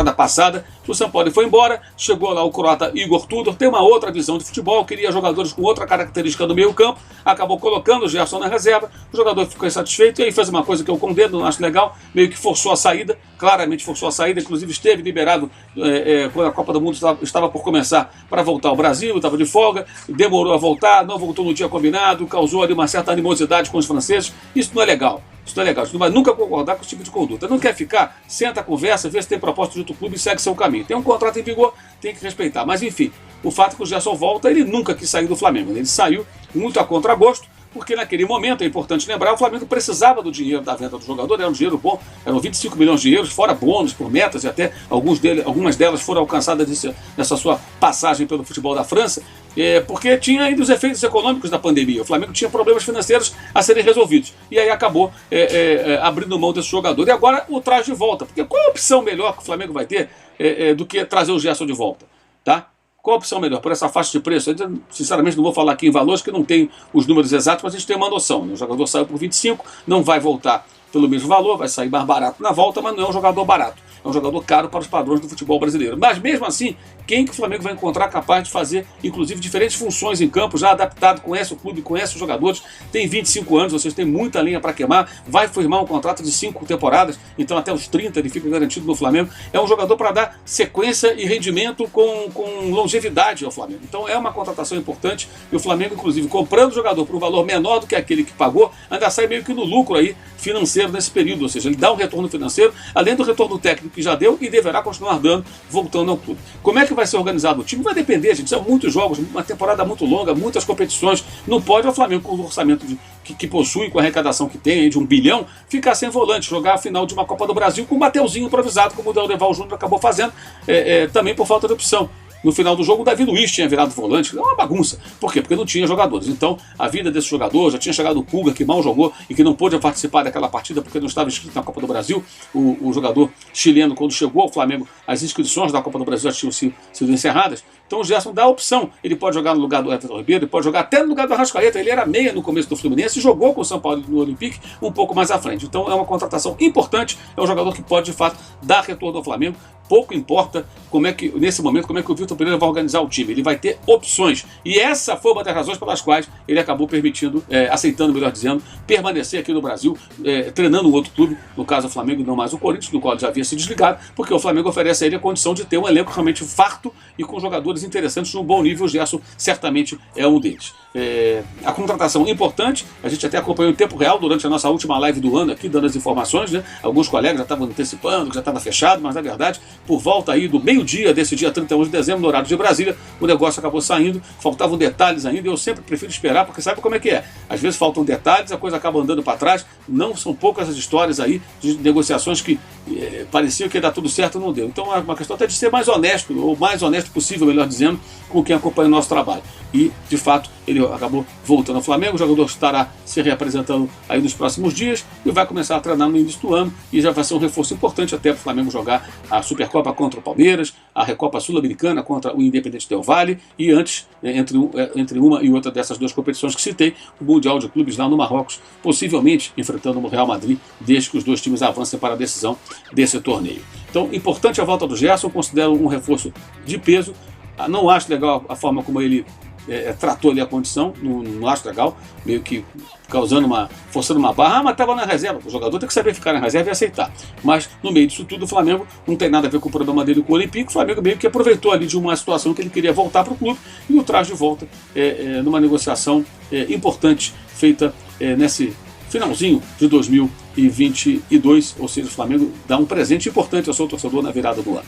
temporada passada. O São Paulo foi embora, chegou lá o croata Igor Tudor, tem uma outra visão de futebol, queria jogadores com outra característica no meio campo, acabou colocando o Gerson na reserva, o jogador ficou insatisfeito e aí fez uma coisa que eu condeno, não acho legal, meio que forçou a saída, claramente forçou a saída, inclusive esteve liberado quando a Copa do Mundo estava por começar para voltar ao Brasil, estava de folga, demorou a voltar, não voltou no dia combinado, causou ali uma certa animosidade com os franceses. Isso não é legal. Isso não é legal, você não vai nunca concordar com esse tipo de conduta. Não quer ficar? Senta, conversa, vê se tem proposta de outro clube e segue seu caminho. Tem um contrato em vigor, tem que respeitar. Mas enfim, o fato é que o Gerson volta, ele nunca quis sair do Flamengo. Ele saiu muito a contragosto, porque naquele momento, é importante lembrar, o Flamengo precisava do dinheiro da venda do jogador, era um dinheiro bom, eram 25 milhões de euros, fora bônus por metas, e até algumas delas foram alcançadas nessa sua passagem pelo futebol da França, porque tinha ainda os efeitos econômicos da pandemia. O Flamengo tinha problemas financeiros a serem resolvidos, e aí acabou abrindo mão desse jogador. E agora o traz de volta, porque qual é a opção melhor que o Flamengo vai ter do que trazer o Gerson de volta? Tá? Qual a opção melhor? Por essa faixa de preço? Eu, sinceramente, não vou falar aqui em valores, que não tenho os números exatos, mas a gente tem uma noção. O jogador saiu por 25, não vai voltar pelo mesmo valor, vai sair mais barato na volta, mas não é um jogador barato. É um jogador caro para os padrões do futebol brasileiro. Mas mesmo assim, quem que o Flamengo vai encontrar capaz de fazer, inclusive, diferentes funções em campo, já adaptado, conhece o clube, conhece os jogadores, tem 25 anos, vocês têm muita linha para queimar, vai firmar um contrato de 5 temporadas, então até os 30 ele fica garantido no Flamengo. É um jogador para dar sequência e rendimento com longevidade ao Flamengo. Então é uma contratação importante e o Flamengo, inclusive, comprando o jogador por um valor menor do que aquele que pagou, ainda sai meio que no lucro aí financeiro nesse período, ou seja, ele dá um retorno financeiro, além do retorno técnico que já deu e deverá continuar dando, voltando ao clube. Como é que vai ser organizado o time? Vai depender, gente, são muitos jogos, uma temporada muito longa, muitas competições, não pode o Flamengo, com o orçamento que possui, com a arrecadação que tem de 1 bilhão, ficar sem volante, jogar a final de uma Copa do Brasil com um Mateuzinho improvisado, como o Dorival Júnior acabou fazendo, também por falta de opção. No final do jogo, o Davi Luiz tinha virado volante. É uma bagunça. Por quê? Porque não tinha jogadores. Então, a vida desse jogador, já tinha chegado o Pulga, que mal jogou e que não pôde participar daquela partida porque não estava inscrito na Copa do Brasil. O jogador chileno, quando chegou ao Flamengo, as inscrições da Copa do Brasil já tinham sido encerradas. Então, o Gerson dá a opção. Ele pode jogar no lugar do Everton Ribeiro, ele pode jogar até no lugar do Arrascaeta. Ele era meia no começo do Fluminense e jogou com o São Paulo no Olympique um pouco mais à frente. Então, é uma contratação importante. É um jogador que pode, de fato, dar retorno ao Flamengo. Pouco importa nesse momento, como é que o Vitor Pereira vai organizar o time. Ele vai ter opções. E essa foi uma das razões pelas quais ele acabou aceitando, melhor dizendo, permanecer aqui no Brasil, treinando um outro clube, no caso o Flamengo e não mais o Corinthians, do qual ele já havia se desligado, porque o Flamengo oferece a ele a condição de ter um elenco realmente farto e com jogadores interessantes num bom nível. O Gerson certamente é um deles. A contratação importante, a gente até acompanhou em tempo real durante a nossa última live do ano aqui, dando as informações, né? Alguns colegas já estavam antecipando, que já estava fechado, mas na verdade, por volta aí do meio-dia desse dia 31 de dezembro, no horário de Brasília, o negócio acabou saindo, faltavam detalhes ainda, e eu sempre prefiro esperar, porque sabe como é que é? Às vezes faltam detalhes, a coisa acaba andando para trás, não são poucas as histórias aí de negociações que pareciam que ia dar tudo certo e não deu. Então é uma questão até de ser mais honesto, ou mais honesto possível, melhor dizendo, com quem acompanha o nosso trabalho. E, de fato, ele acabou voltando ao Flamengo, o jogador estará se reapresentando aí nos próximos dias e vai começar a treinar no início do ano, e já vai ser um reforço importante até para o Flamengo jogar a Supercopa contra o Palmeiras, a Recopa Sul-Americana contra o Independente Del Valle, e antes, entre uma e outra dessas duas competições que citei, o Mundial de Clubes lá no Marrocos, possivelmente enfrentando o Real Madrid, desde que os dois times avancem para a decisão desse torneio. Então, importante a volta do Gerson, considero um reforço de peso. Não acho legal a forma como ele tratou ali a condição, não acho legal, meio que forçando uma barra, mas estava na reserva, o jogador tem que saber ficar na reserva e aceitar. Mas no meio disso tudo, o Flamengo não tem nada a ver com o problema dele com o Olympique, o Flamengo meio que aproveitou ali de uma situação que ele queria voltar para o clube e o traz de volta numa negociação importante feita nesse finalzinho de 2022, ou seja, o Flamengo dá um presente importante ao seu torcedor na virada do ano.